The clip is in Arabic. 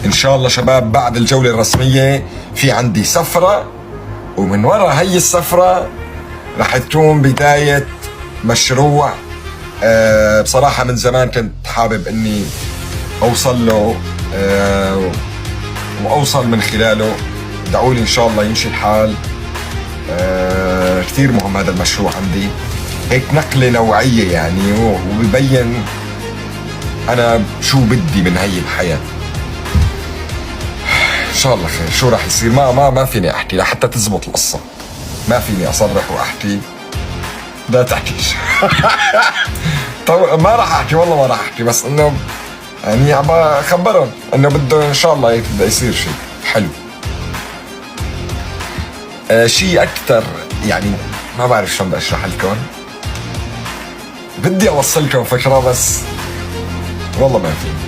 ان شاء الله شباب بعد الجولة الرسمية في عندي سفرة، ومن وراء هي السفرة رح تكون بداية مشروع بصراحة من زمان كنت حابب اني اوصل له واوصل من خلاله. دعولي ان شاء الله يمشي الحال. كثير مهم هذا المشروع عندي، هيك نقلة نوعية يعني، وبيبين انا شو بدي من هي الحياة. ان شاء الله خير. شو راح يصير ما فيني احكي لحتى تزبط القصة، ما فيني اصرح واحكي. لا تحكيش. طب ما راح احكي، والله ما راح احكي، بس انه يعني عم خبرهم انه بده ان شاء الله يبدا يصير شيء حلو. شيء اكثر يعني ما بعرف شلون بدي اشرح لكم، بدي اوصل لكم فكرة بس والله ما في.